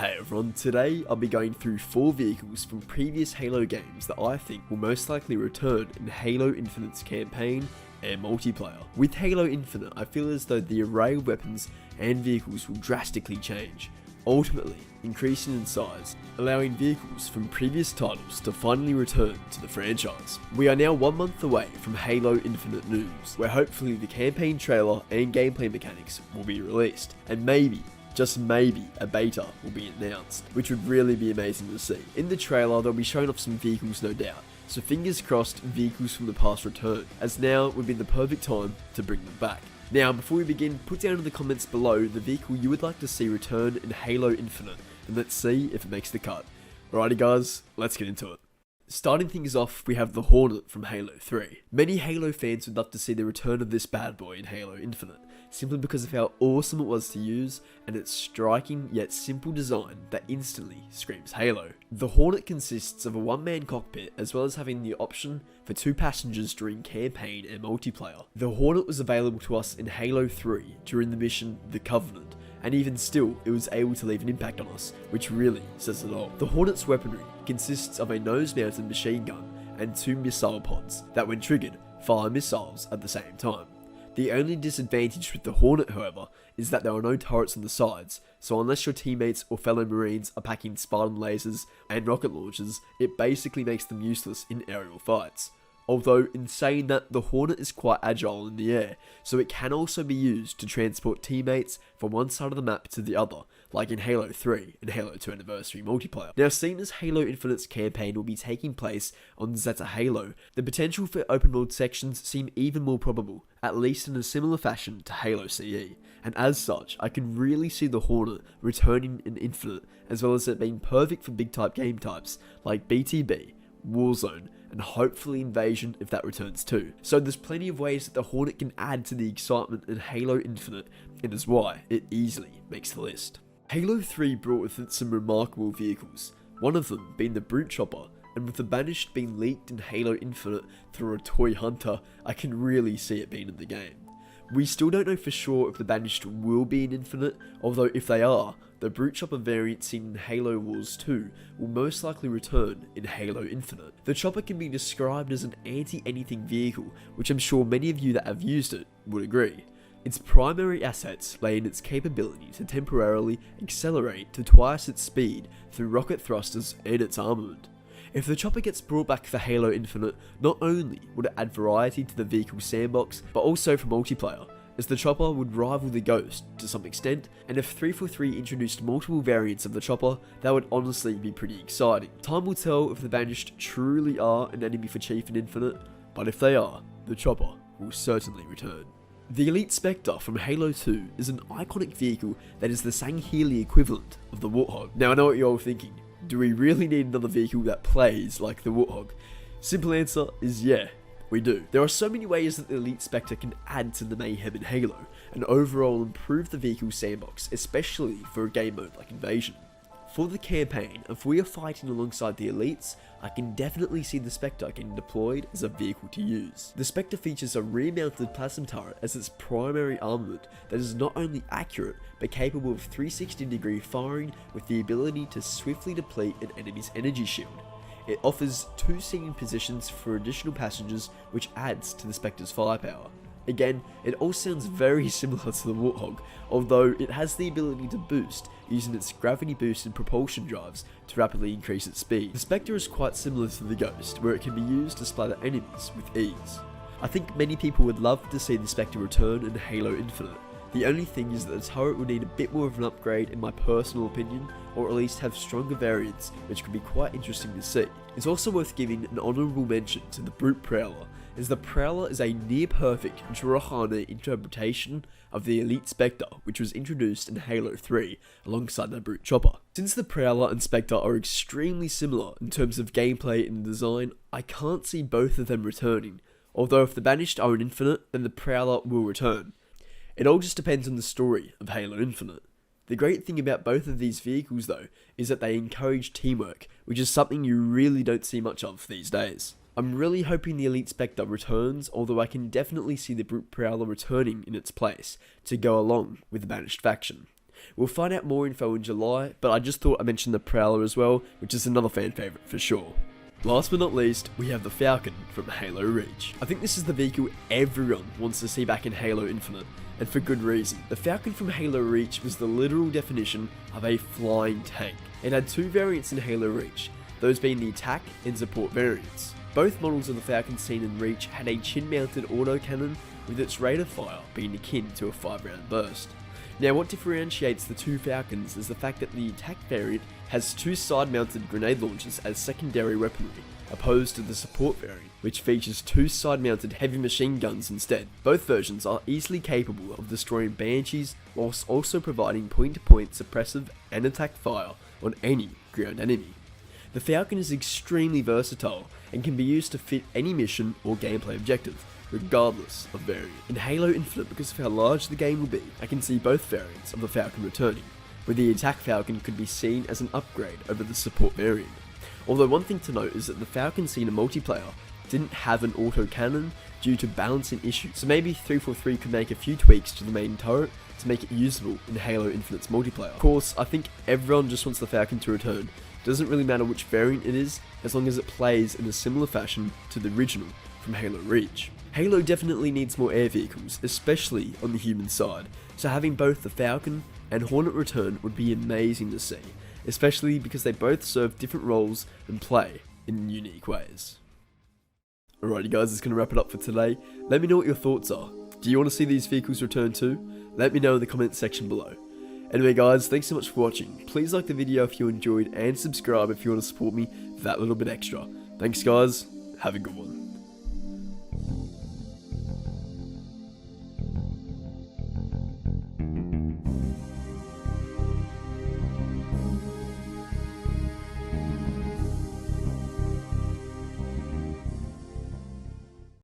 Hey everyone, today I'll be going through 4 vehicles from previous Halo games that I think will most likely return in Halo Infinite's campaign and multiplayer. With Halo Infinite, I feel as though the array of weapons and vehicles will drastically change, ultimately increasing in size, allowing vehicles from previous titles to finally return to the franchise. We are now 1 month away from Halo Infinite news, where hopefully the campaign trailer and gameplay mechanics will be released, and maybe, just maybe, a beta will be announced, which would really be amazing to see. In the trailer, they'll be showing off some vehicles no doubt, so fingers crossed vehicles from the past return, as now would be the perfect time to bring them back. Now, before we begin, put down in the comments below the vehicle you would like to see return in Halo Infinite, and let's see if it makes the cut. Alrighty guys, let's get into it. Starting things off, we have the Hornet from Halo 3. Many Halo fans would love to see the return of this bad boy in Halo Infinite, simply because of how awesome it was to use and its striking yet simple design that instantly screams Halo. The Hornet consists of a one-man cockpit as well as having the option for 2 passengers during campaign and multiplayer. The Hornet was available to us in Halo 3 during the mission The Covenant, and even still, it was able to leave an impact on us, which really says it all. The Hornet's weaponry consists of a nose-mounted machine gun and 2 missile pods that, when triggered, fire missiles at the same time. The only disadvantage with the Hornet, however, is that there are no turrets on the sides, so unless your teammates or fellow Marines are packing Spartan lasers and rocket launchers, it basically makes them useless in aerial fights. Although, in saying that, the Hornet is quite agile in the air, so it can also be used to transport teammates from one side of the map to the other, like in Halo 3 and Halo 2 Anniversary multiplayer. Now, seeing as Halo Infinite's campaign will be taking place on Zeta Halo, the potential for open world sections seem even more probable, at least in a similar fashion to Halo CE, and as such, I can really see the Hornet returning in Infinite, as well as it being perfect for big type game types like BTB, Warzone, and hopefully Invasion if that returns too. So there's plenty of ways that the Hornet can add to the excitement in Halo Infinite, and is why it easily makes the list. Halo 3 brought with it some remarkable vehicles, one of them being the Brute Chopper, and with the Banished being leaked in Halo Infinite through a toy hunter, I can really see it being in the game. We still don't know for sure if the Banished will be in Infinite, although if they are, the Brute Chopper variant seen in Halo Wars 2 will most likely return in Halo Infinite. The Chopper can be described as an anti-anything vehicle, which I'm sure many of you that have used it would agree. Its primary assets lay in its capability to temporarily accelerate to twice its speed through rocket thrusters and its armament. If the Chopper gets brought back for Halo Infinite, not only would it add variety to the vehicle sandbox, but also for multiplayer, as the Chopper would rival the Ghost to some extent, and if 343 introduced multiple variants of the Chopper, that would honestly be pretty exciting. Time will tell if the Banished truly are an enemy for Chief in Infinite, but if they are, the Chopper will certainly return. The Elite Spectre from Halo 2 is an iconic vehicle that is the Sangheili equivalent of the Warthog. Now I know what you're all thinking, do we really need another vehicle that plays like the Warthog? Simple answer is yeah. We do. There are so many ways that the Elite Spectre can add to the mayhem in Halo, and overall improve the vehicle sandbox, especially for a game mode like Invasion. For the campaign, if we are fighting alongside the Elites, I can definitely see the Spectre getting deployed as a vehicle to use. The Spectre features a rear-mounted plasma turret as its primary armament that is not only accurate, but capable of 360-degree firing with the ability to swiftly deplete an enemy's energy shield. It offers 2 seating positions for additional passengers, which adds to the Spectre's firepower. Again, it all sounds very similar to the Warthog, although it has the ability to boost using its gravity boosted propulsion drives to rapidly increase its speed. The Spectre is quite similar to the Ghost, where it can be used to splatter enemies with ease. I think many people would love to see the Spectre return in Halo Infinite. The only thing is that the turret would need a bit more of an upgrade in my personal opinion, or at least have stronger variants, which could be quite interesting to see. It's also worth giving an honourable mention to the Brute Prowler, as the Prowler is a near-perfect Drohane interpretation of the Elite Spectre, which was introduced in Halo 3 alongside the Brute Chopper. Since the Prowler and Spectre are extremely similar in terms of gameplay and design, I can't see both of them returning, although if the Banished are in Infinite, then the Prowler will return. It all just depends on the story of Halo Infinite. The great thing about both of these vehicles though, is that they encourage teamwork, which is something you really don't see much of these days. I'm really hoping the Elite Spectre returns, although I can definitely see the Brute Prowler returning in its place, to go along with the Banished faction. We'll find out more info in July, but I just thought I'd mention the Prowler as well, which is another fan favourite for sure. Last but not least, we have the Falcon from Halo Reach. I think this is the vehicle everyone wants to see back in Halo Infinite, and for good reason. The Falcon from Halo Reach was the literal definition of a flying tank. It had two variants in Halo Reach, those being the attack and support variants. Both models of the Falcon seen in Reach had a chin-mounted autocannon, with its rate of fire being akin to a 5-round burst. Now what differentiates the two Falcons is the fact that the attack variant has two side-mounted grenade launchers as secondary weaponry, opposed to the support variant, which features two side-mounted heavy machine guns instead. Both versions are easily capable of destroying Banshees, whilst also providing point-to-point suppressive and attack fire on any ground enemy. The Falcon is extremely versatile and can be used to fit any mission or gameplay objective, regardless of variant. In Halo Infinite, because of how large the game will be, I can see both variants of the Falcon returning, where the attack Falcon could be seen as an upgrade over the support variant. Although one thing to note is that the Falcon seen in multiplayer didn't have an autocannon due to balancing issues, so maybe 343 could make a few tweaks to the main turret to make it usable in Halo Infinite's multiplayer. Of course, I think everyone just wants the Falcon to return. Doesn't really matter which variant it is, as long as it plays in a similar fashion to the original from Halo Reach. Halo definitely needs more air vehicles, especially on the human side, so having both the Falcon and Hornet return would be amazing to see, especially because they both serve different roles and play in unique ways. Alrighty guys, that's going to wrap it up for today. Let me know what your thoughts are. Do you want to see these vehicles return too? Let me know in the comments section below. Anyway guys, thanks so much for watching. Please like the video if you enjoyed and subscribe if you want to support me that little bit extra. Thanks guys, have a good one.